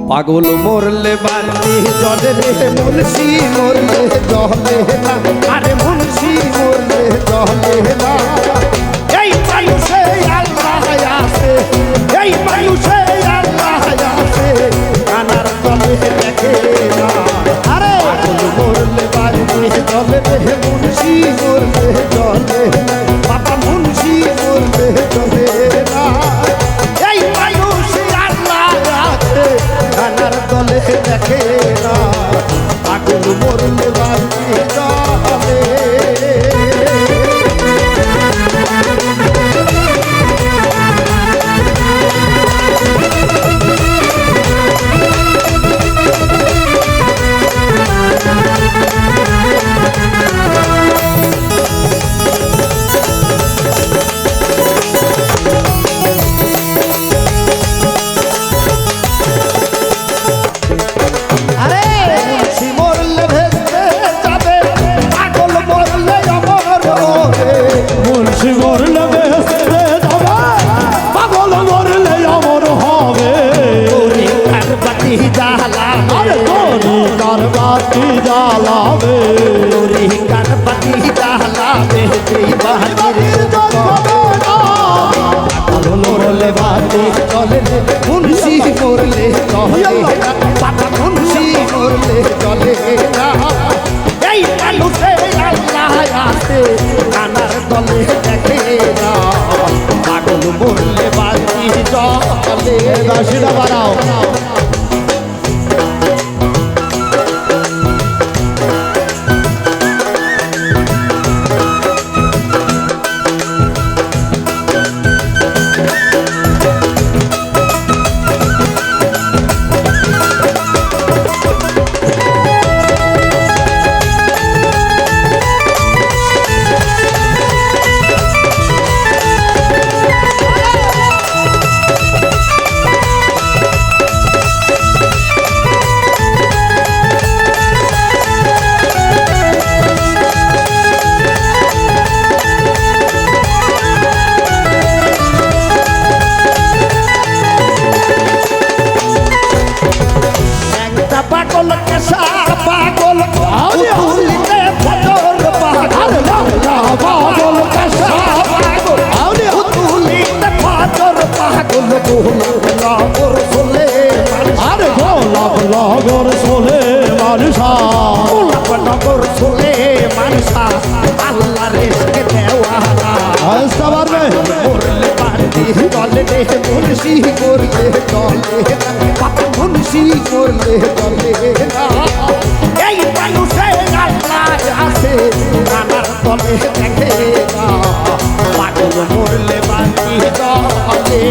পাগল মরলে বাড়ি জলে রে মুন্সি মরলে জলে না আরে মুন্সি মরলে জলে না এই মানুষে আল্লাহ আছে এই মানুষে আল্লাহ আছে কানার তলে দেখে না আরে পাগল মরলে বাড়ি জলে রে মুন্সি মরলে জলে না বাবা মুন্সি মরলে জলে না এই মানুষে আল্লাহ আছে কানার তলে দেখে না পাগল মরলে বাড়ি জলে মুন্সি মরলে চলে বাবা মুন্সি মরলে চলে না এই মানুষে আল্লাহ আছে কানার তলে দেখে না পাগল মরলে বাড়ি চলে সেটা বাড়াও পাগল কেসা পাগল উতুলিতে ফজর পাগল পাগল কেসা পাগল উতুলিতে ফজর পাগল গোলাপর সোলে আরে গোলাপর সোলে মানুষা গোলাপর সোলে মানুষা আল্লাহ রেসকে দেওয়ানা আস্তা পারবে মরলে পারবি চলে রে মুন্সি করলে চলে বাবা মুন্সি করলে চলে না এই মানুষে আল্লাহ আছে কানার তলে দেখে না পাগল মরলে বাড়ি চলে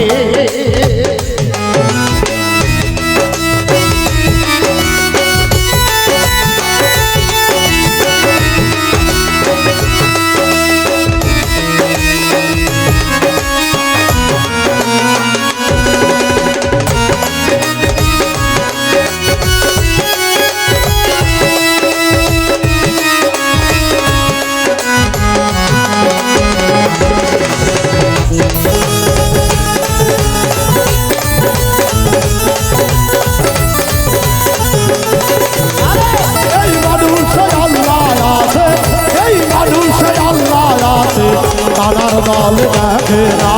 কানার দল দেখে না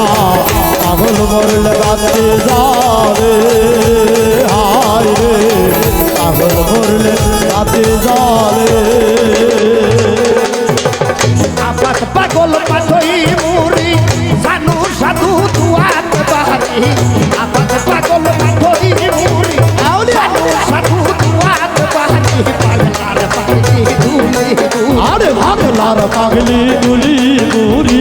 পাগল মরলে বাঁচতে যাবে হায় রে পাগল মরলে বাঁচতে যাবে আপাত পাগল পাগই মুড়ি সানু সাধু দুয়াত বাড়ি আপাত পাগল পাগই মুড়ি সানু সাধু দুয়াত বাড়ি পাগলার পাগলি দুলি আরে পাগলার পাগলি দুলি পুরি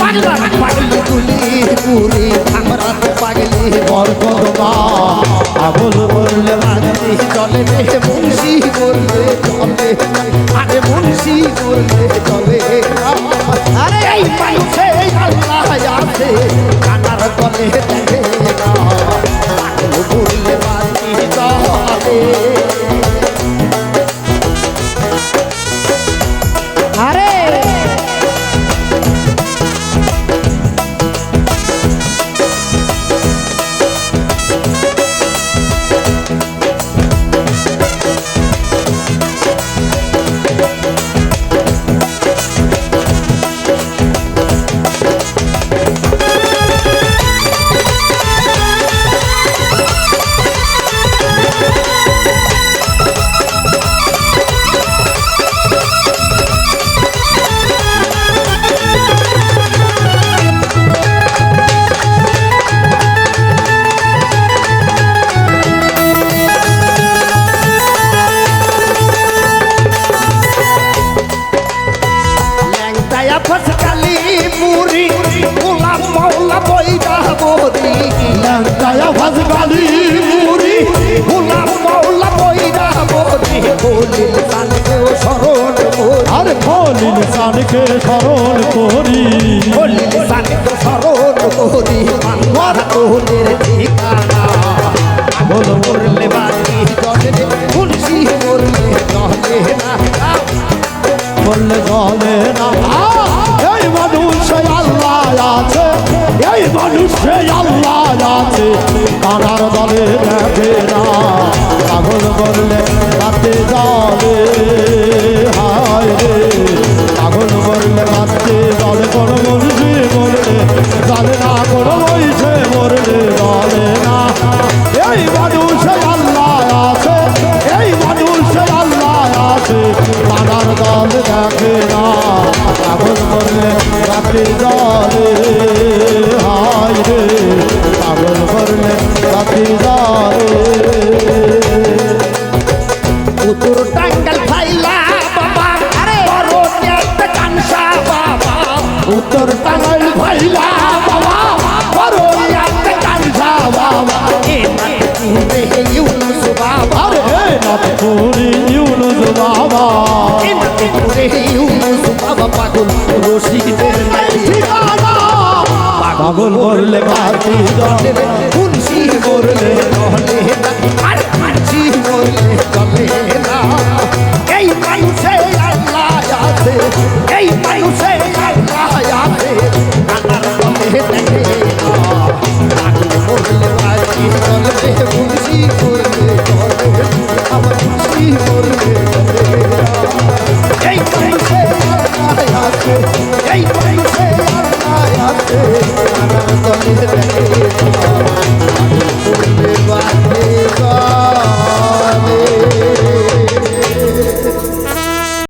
পাগলার পাগলি দুলি পুরি আমরা তো পাগলি বরকত মা পাগল বললে বাড়ি চলে রে মুন্সি বললে চলে আরে মুন্সি বললে চলে আরে এই মানুষে আল্লাহ আছে কানার তলে দেখে না পাগল বললে বাড়ি চলে আরে খলিল সানকেও স্মরণ করি আরে খলিল সানকে স্মরণ করি খলিল সানকে স্মরণ করি আমার তোদের ঠিকানা পাগল মরলে বাড়ি জলে মুন্সি মরলে জলে না বললে জলে না এই মানুষে আল্লাহ আছে এই মানুষে আল্লাহ আছে কানার দলে দেখে না পাগল বললে রাতে জলে হায় রে পাগল বললে রাতে জলে কোনো মনুষ্য মরলে জলে না কোনো মহিষে মরলে জলে না এই মানুষে আল্লাহ আছে এই মানুষে আল্লাহ আছে কানার দল দেখে না পাগল বললে রাতে জলে হায় রে পাগল বললে রাতে জলে উত্তর টাঙ্গাল ফাইলা বাবা আরে বড় একটা কানসা বাবা উত্তর টাঙ্গাল ফাইলা বাবা বড় একটা কানসা বাবা এ নাতে ইউনুস বাবা আরে নাথপুরি ইউনুস বাবা এ নাতে ইউনুস বাবা পাগল রশিদের ঠিকানা পাগল বললে বাতি জলে মুন্সি মরলে জলে না আর মুন্সি মরলে জলে না এই মানুষে আল্লাহ আছে এই মানুষে আল্লাহ আছে কানার দলে দেখে না পাগল মরলে বাড়ি জলে মুন্সি মরলে জলে আমার মুন্সি মরলে জলে এই মানুষে আল্লাহ আছে এই মানুষে আল্লাহ আছে কানার দলে দেখে